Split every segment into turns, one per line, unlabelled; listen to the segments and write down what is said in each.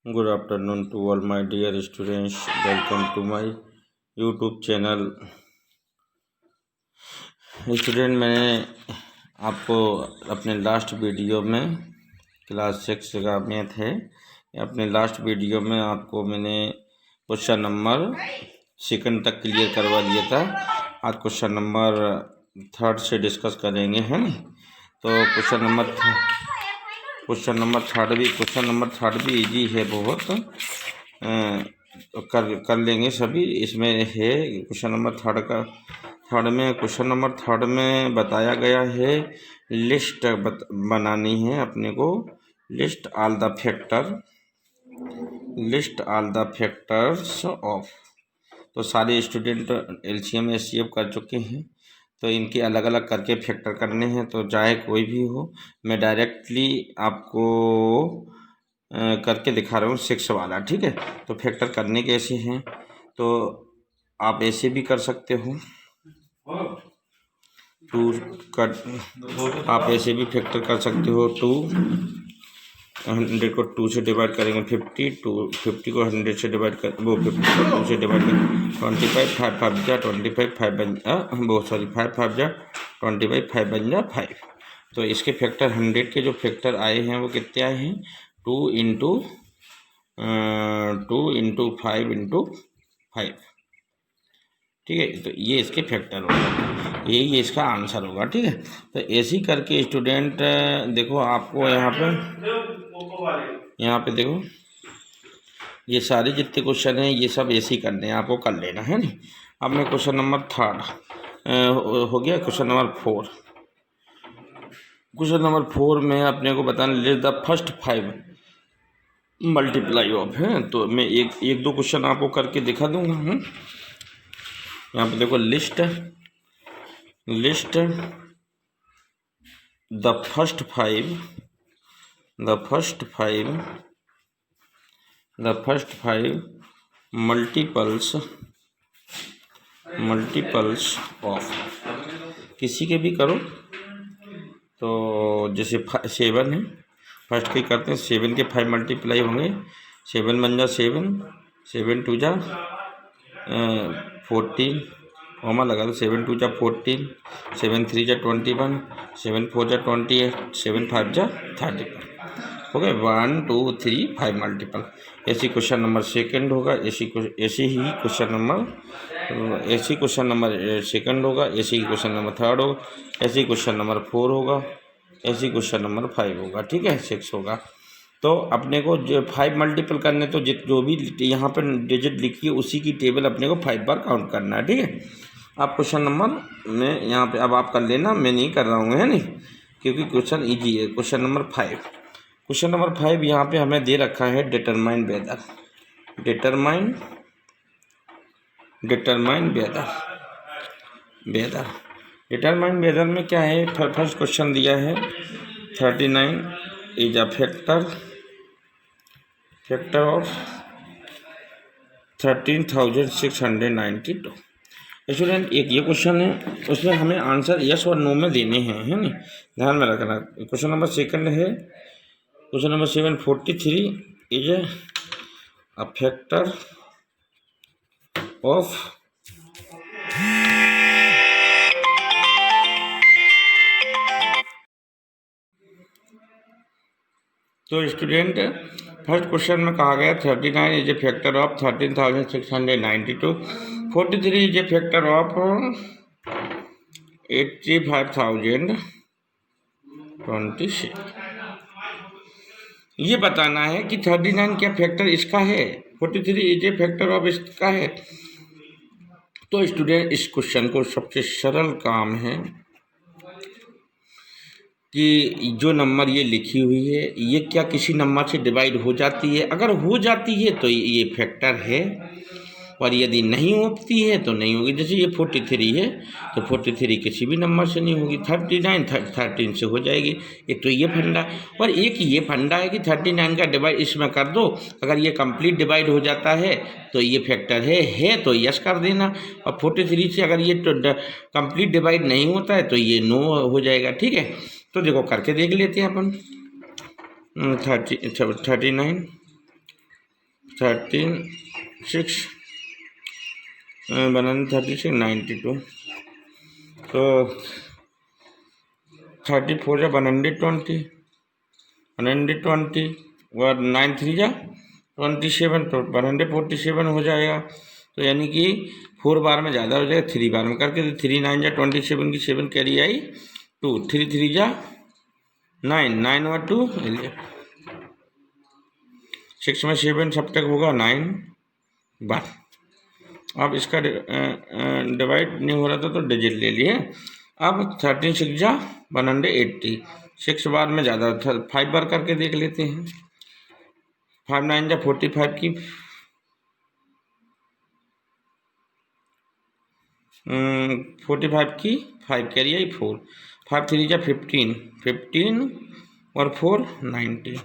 Good afternoon to all my dear students. Welcome to my YouTube channel. Student, मैंने आपको अपने last video में class 6 का math है, अपने लास्ट वीडियो में आपको मैंने क्वेश्चन नंबर 2 तक क्लियर करवा दिया था। आज क्वेश्चन नंबर 3 से डिस्कस करेंगे, है ना। तो क्वेश्चन नंबर थर्ड भी इजी है बहुत, कर लेंगे सभी। इसमें है क्वेश्चन नंबर थर्ड में बताया गया है लिस्ट बनानी है अपने को। List all the factors of. तो सारे स्टूडेंट LCM SCF कर चुके हैं, तो इनके अलग अलग करके फैक्टर करने हैं। तो चाहे कोई भी हो, मैं डायरेक्टली आपको करके दिखा रहा हूँ 6 वाला, ठीक है। तो फैक्टर करने कैसे हैं, तो आप ऐसे भी कर सकते हो। आप ऐसे भी फैक्टर कर सकते हो। 100 को 2 से डिवाइड करेंगे 50 को 100 से डिवाइड कर 50 को 2 से डिवाइड करेंगे 25, 5 5 जा 25, 5 बन 5 5 जा 25, 5 बन जा 5। तो इसके फैक्टर 100 के जो फैक्टर आए हैं वो कितने आए हैं, 2 इंटू 5 इंटू 5, ठीक है। तो ये इसके फैक्टर होगा, यही इसका आंसर होगा, ठीक है। तो ऐसे करके स्टूडेंट देखो, आपको यहाँ पे देखो, ये सारे जितने क्वेश्चन हैं ये सब ऐसे ही करने हैं, आपको कर लेना है ना। अब मैं क्वेश्चन नंबर 3 हो गया। क्वेश्चन नंबर 4 में अपने को बताना list the first 5 multiply of है। तो मैं एक दो क्वेश्चन आपको करके दिखा दूंगा। यहाँ पे देखो, list the first five multiples of. किसी के भी करो, तो जैसे 7 है, फर्स्ट के करते हैं 7 के 5 मल्टीप्लाई होंगे। 7 बन जा 7 2 जा 14, होमा लगा दो। 7 2 जा 14, 7 3 जा 21, 7 4 जा 28, 7 5 जा 30, हो गए 1 2 3 5 मल्टीपल। ऐसी क्वेश्चन नंबर 2 होगा, ऐसी क्वेश्चन नंबर 2 होगा, ऐसी क्वेश्चन नंबर 3 होगा, ऐसी क्वेश्चन नंबर 4 होगा, ऐसी क्वेश्चन नंबर 5 होगा, ठीक है। 6 होगा। तो अपने को जो 5 मल्टीपल करने, तो जो भी यहाँ पर डिजिट लिखी है उसी की टेबल अपने को 5 बार काउंट करना है, ठीक है। आप क्वेश्चन नंबर में यहाँ पे अब आप कर लेना, मैं नहीं कर रहा हूँ, है नहीं, क्योंकि क्वेश्चन ईजी है। क्वेश्चन नंबर 5 यहाँ पे हमें दे रखा है डिटरमाइन वेदर में क्या है। फर्स्ट क्वेश्चन दिया है 39 is a factor of 13,692। Student, एक ये क्वेश्चन है, उसमें हमें आंसर यस और नो में देने हैं, है ना, ध्यान में रखना। क्वेश्चन नंबर 2 है, question number 7 43 is a factor of तो स्टूडेंट, फर्स्ट क्वेश्चन में कहा गया 39 is a factor of 13,692, 43 is a factor of 85,026। ये बताना है कि 39 क्या फैक्टर इसका है, 43 इज ए फैक्टर ऑफ इसका है। तो स्टूडेंट, इस क्वेश्चन को सबसे सरल काम है कि जो नंबर ये लिखी हुई है ये क्या किसी नंबर से डिवाइड हो जाती है। अगर हो जाती है तो ये फैक्टर है, और यदि नहीं होती है तो नहीं होगी। जैसे ये 43 है, तो 43 किसी भी नंबर से नहीं होगी। 39 13 से हो जाएगी। एक तो ये फंडा, और एक ये फंडा है कि 39 का डिवाइड इसमें कर दो, अगर ये कंप्लीट डिवाइड हो जाता है तो ये फैक्टर है तो यस कर देना। और 43 से अगर ये कंप्लीट डिवाइड नहीं होता है तो ये नो हो जाएगा, ठीक है। तो देखो करके देख लेते हैं अपन। 39 36 बनाने 36 92 तो 34 जा 120 और 9 3 जा 27 तो 147 हो जाएगा। तो यानी कि 4 बार में ज़्यादा हो जाएगा, 3 बार में करके 3 9 जा 27 की 7 कैरी आई 2 3 3 जा 9 9 और 2 11 6 में 7 सब तक होगा 9 1। अब इसका डिवाइड नहीं हो रहा था तो डिजिट ले लिए। अब 13 6 जा 180 6 बार में ज़्यादा था, 5 बार करके देख लेते हैं। 5 9 जा 45 की 45 की 5 कैरी आई 4 5 3 जा 15 और 4 90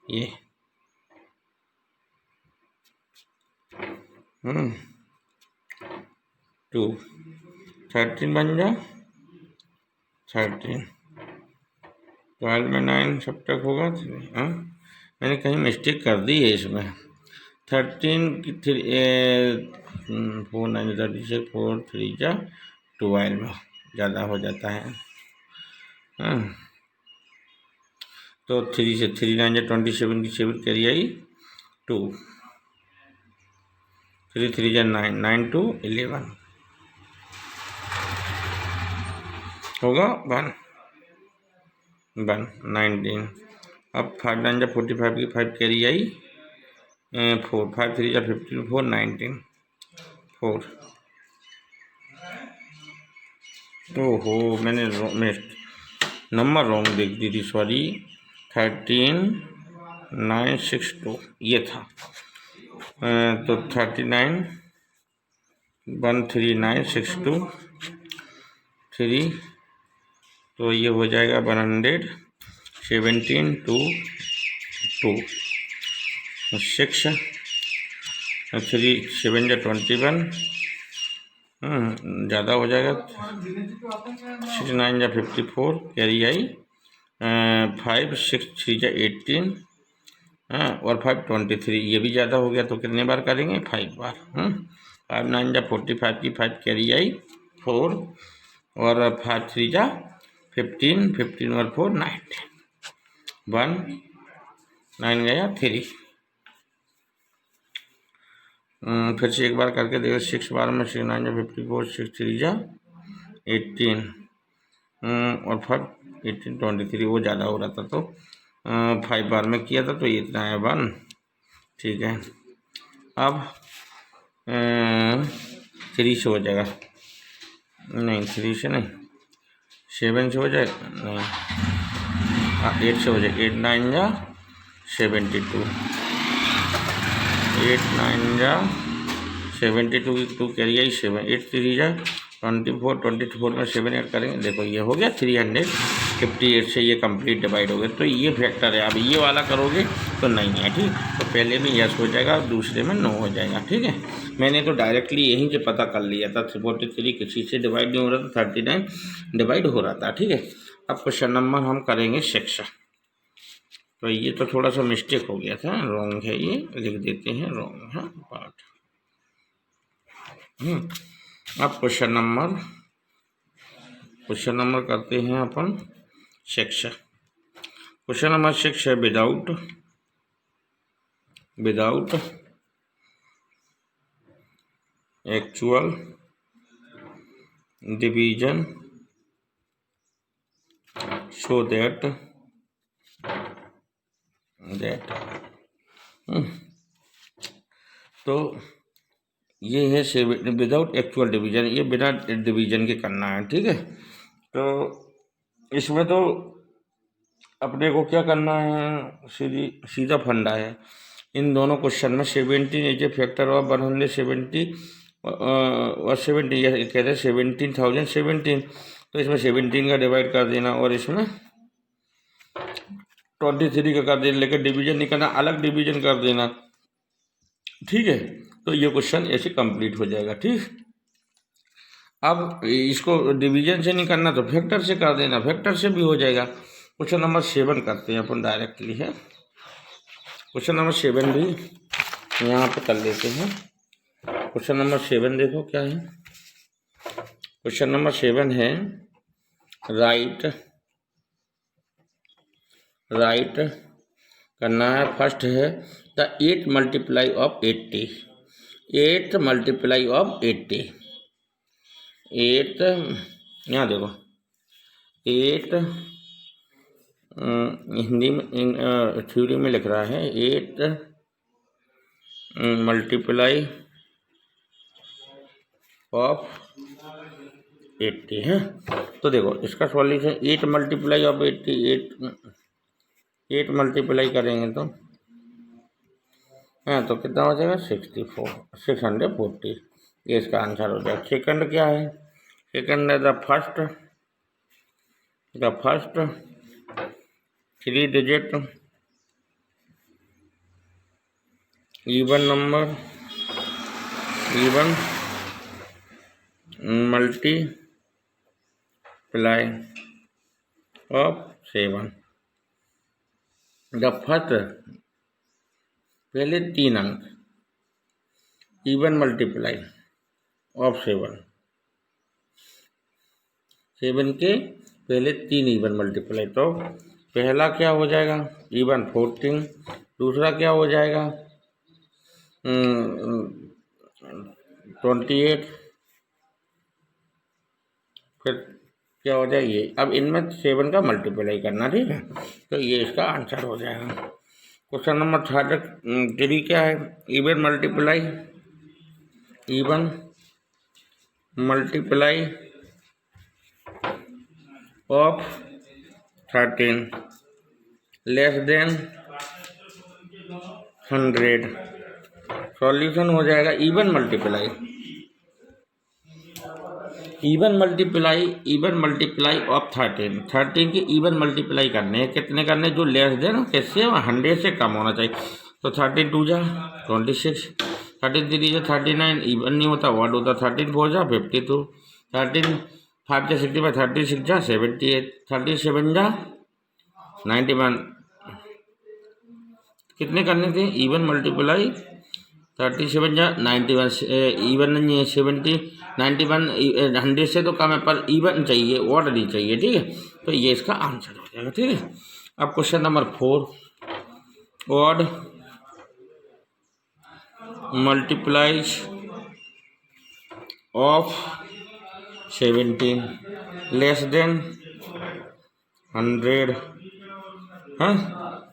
ये 2 13 बन जा 13 12 में 9 सब तक होगा 3। हाँ मैंने कहीं मिस्टेक कर दी है इसमें। 13 की 4 9 36 4 3 जा 12 ज़्यादा हो जाता है। हाँ तो 3 से 3 9 जा 27 की 7 कैरी आई 2 3 3 जा 9 9 2 11 होगा 1 19। अब 5 9 जा 45 की 5 कैरी आई 4 5 3 जा 15 4 19 4। ओहो मैंने नंबर रॉन्ग देख दी थी, सॉरी। 13 9 6 2 ये था। तो 39 1 3 9 6 2 3 तो ये हो जाएगा 117 2 2 6 3 7 जा 21 ज़्यादा हो जाएगा 6 9 जा 54 कैरी आई 5 6 3 जा 18 और 5 23 ये भी ज़्यादा हो गया तो कितने बार करेंगे 5 बार। 5 9 जा 45 की 5 कैरी आई 4 और 5 3 जा 15 और 4 90 1 9 गया 3। फिर से एक बार करके देखो 6 बार में 6 9 जा 54 6 3 जा 18 और 5 18 23 वो ज़्यादा हो रहा था तो 5 बार में किया था तो ये इतना है 1। ठीक है अब 3 से हो जाएगा, नहीं 3 से नहीं 7 से हो जाए, नहीं 8 से हो जाए 8 9 जा 72 8 9 जा 72 की 2 कैरी आई 7 8 3 जा 24 में 7 ऐड करेंगे देखो ये हो गया 358 से ये कंप्लीट डिवाइड हो गया। तो ये फैक्टर है। अब ये वाला करोगे तो नहीं है, ठीक। तो पहले में यस हो जाएगा दूसरे में नो हो जाएगा, ठीक है। मैंने तो डायरेक्टली यहीं से पता कर लिया था 43 किसी से डिवाइड नहीं हो रहा था 39 डिवाइड हो रहा था, ठीक है। अब क्वेश्चन नंबर हम करेंगे 6। तो ये तो थोड़ा सा मिस्टेक हो गया था, रॉन्ग है, ये लिख देते हैं रॉन्ग है पार्ट। अब क्वेश्चन नंबर करते हैं अपन 6। क्वेश्चन नंबर 6 है without actual division show that तो ये है विदाउट एक्चुअल डिवीजन, ये बिना डिवीजन के करना है, ठीक है। तो इसमें तो अपने को क्या करना है, सीधा फंडा है। इन दोनों क्वेश्चन में 17 इज ए फैक्टर ऑफ 170 और 70 ये कहते हैं 17,017। तो इसमें 17 का डिवाइड कर देना और इसमें 23 का कर देना, लेकिन डिवीजन नहीं करना, अलग डिवीजन कर देना, ठीक है। तो ये क्वेश्चन ऐसे कंप्लीट हो जाएगा, ठीक। अब इसको डिवीजन से नहीं करना तो फैक्टर से कर देना, फैक्टर से भी हो जाएगा। क्वेश्चन नंबर 7 करते हैं अपन डायरेक्टली है। क्वेश्चन नंबर 7 भी यहाँ पे कर लेते हैं। क्वेश्चन नंबर 7 देखो क्या है। क्वेश्चन नंबर 7 है राइट करना है। फर्स्ट है the 8 multiply of 80। 8 multiply of 80। 8 यहाँ देखो 8 हिंदी में थ्योरी में लिख रहा है 8 मल्टीप्लाई ऑफ 80 है। तो देखो इसका सॉल्यूशन 8 मल्टीप्लाई ऑफ 80 8 मल्टीप्लाई करेंगे तो हाँ तो कितना हो जाएगा 640। ये इसका आंसर हो जाएगा। सेकंड क्या है? सेकंड है the first 3 digit even multiply of 7। The first पहले 3 अंक इवन मल्टीप्लाई ऑफ 7 के पहले 3 इवन मल्टीप्लाई। तो पहला क्या हो जाएगा इवन 14। दूसरा क्या हो जाएगा 28। फिर क्या हो जाएगा ये। अब इनमें 7 का मल्टीप्लाई करना, ठीक है। तो ये इसका आंसर हो जाएगा। क्वेश्चन नंबर 3 क्या है even multiply of 13 less than 100। Solution हो जाएगा इवन मल्टीप्लाई ऑफ 13 के इवन मल्टीप्लाई करने हैं। कितने करने जो लेस देन किससे 100 से कम होना चाहिए। तो 13 2 जा 26, 13 3 जा 39 इवन नहीं होता ऑड होता। 13 4 जा 52, 13 5 जा 65, 13 6 जा 78, 13 7 जा 91। कितने करने थे इवन मल्टीप्लाई 37 जा 91 इवन नहीं है 70 91 100 से तो कम है पर इवन चाहिए ऑड नहीं चाहिए, ठीक है। तो ये इसका आंसर हो जाएगा, ठीक है। अब question number 4 odd multiplies of 17 less than 100। हाँ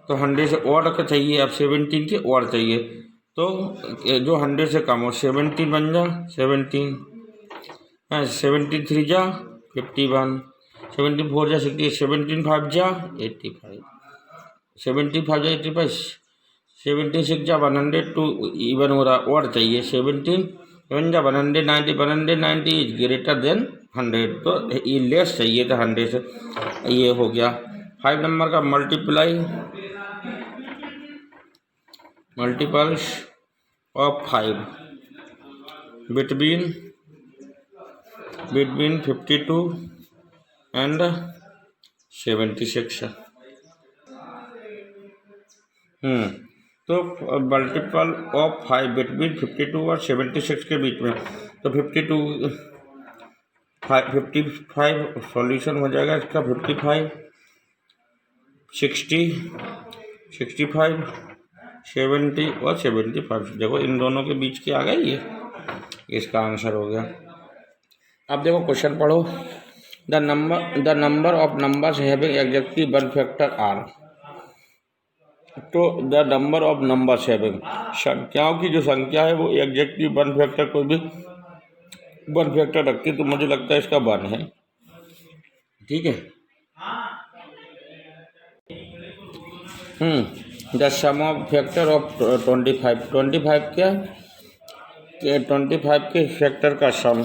तो 100 से ऑड का चाहिए, अब 17 के ऑड चाहिए। तो जो 100 से कम हो 17 बन जा 17, 17 3 जा 51, 17 4 जा 60, 17 5 जा 85, 17 5 जा 85, 17 6 जा 102 इवन हो रहा ऑड चाहिए। 17 7 जा 190, 190 इज ग्रेटर देन 100। तो ये लेस चाहिए था 100 से, ये हो गया। 5 नंबर का मल्टीपल्स ऑफ 5 बिटवीन 52 एंड 76। तो मल्टीपल ऑफ 5 बिटवीन 52 और 76 के बीच में। तो 55 सॉल्यूशन हो जाएगा इसका 55 60 65 70 और 75। देखो इन दोनों के बीच के आ गई ये इसका आंसर हो गया। अब देखो क्वेश्चन पढ़ो। The number of numbers having exactly 1 factor are. तो the number of numbers having संख्याओं की जो संख्या है वो एग्जैक्टली 1 फैक्टर कोई भी 1 फैक्टर रखती है। तो मुझे लगता है इसका 1 है, ठीक है। The sum of factor of 25 क्या 25 के फैक्टर का सम।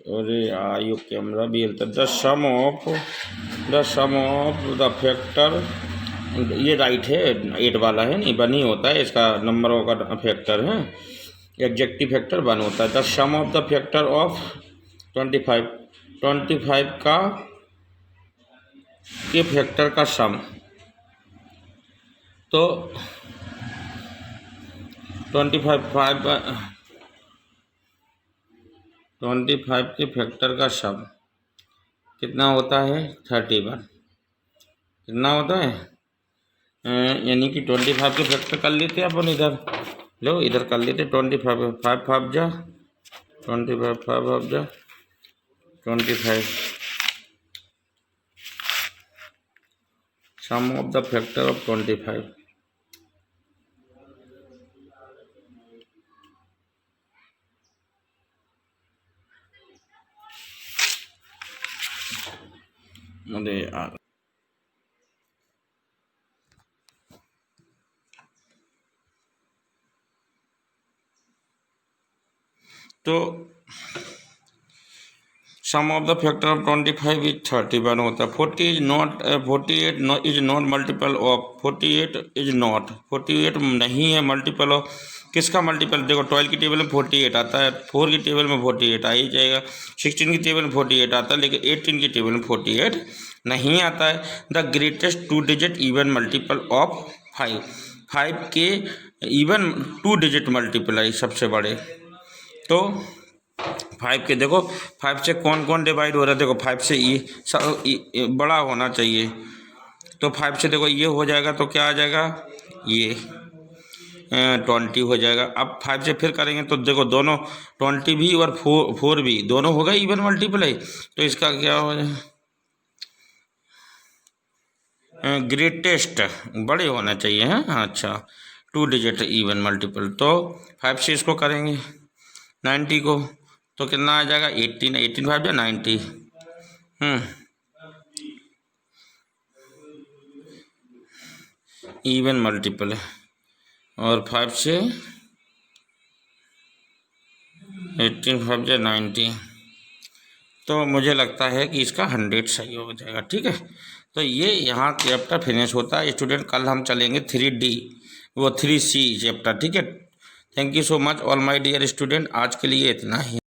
अरे आयु कैमरा भी हिलता। The sum of the factor, ये राइट है 8 वाला है नहीं 1 ही होता है इसका नंबरों का फैक्टर है। एग्जैक्टिव फैक्टर 1 होता है। The sum of the factor of 25 का के फैक्टर का सम। तो 25 के फैक्टर का सम कितना होता है 31। कितना होता है यानी कि 25 के फैक्टर कर लेते हैं अपन इधर, लो इधर कर लेते 25 5 5 जा 25 5 5 जा 25 sum of the factor of 25। अरे यार तो sum of the factor of 25 is 31 होता है। 48 is not multiple of 48 is not 48 नहीं है मल्टीपल ऑफ किसका मल्टीपल। देखो 12 की टेबल में 48 आता है, 4 की टेबल में 48 आ ही जाएगा, 16 की टेबल में 48 आता है, लेकिन 18 की टेबल में 48 नहीं आता है। The greatest 2 digit even multiple of 5 के इवन 2 डिजिट मल्टीप्लाई सबसे बड़े। तो 5 के देखो 5 से कौन कौन डिवाइड हो रहा है, देखो 5 से ये बड़ा होना चाहिए, तो 5 से देखो ये हो जाएगा तो क्या आ जाएगा ये 20 हो जाएगा। अब 5 से फिर करेंगे तो देखो दोनों 20 भी और 4 भी दोनों होगा इवन मल्टीप्लाई, तो इसका क्या हो जाएगा ग्रेटेस्ट बड़े होना चाहिए हैं। अच्छा 2 डिजिट इवन मल्टीपल, तो 5 से इसको करेंगे 90 को तो कितना आ जाएगा 18 5 या 90 इवन मल्टीपल है, और 5 से 18 5 या 90, तो मुझे लगता है कि इसका 100 सही हो जाएगा। ठीक है, तो ये यहाँ चैप्टर फिनिश होता है स्टूडेंट। कल हम चलेंगे 3D वो 3C चैप्टर। ठीक है, thank you so much all my dear student, आज के लिए इतना ही।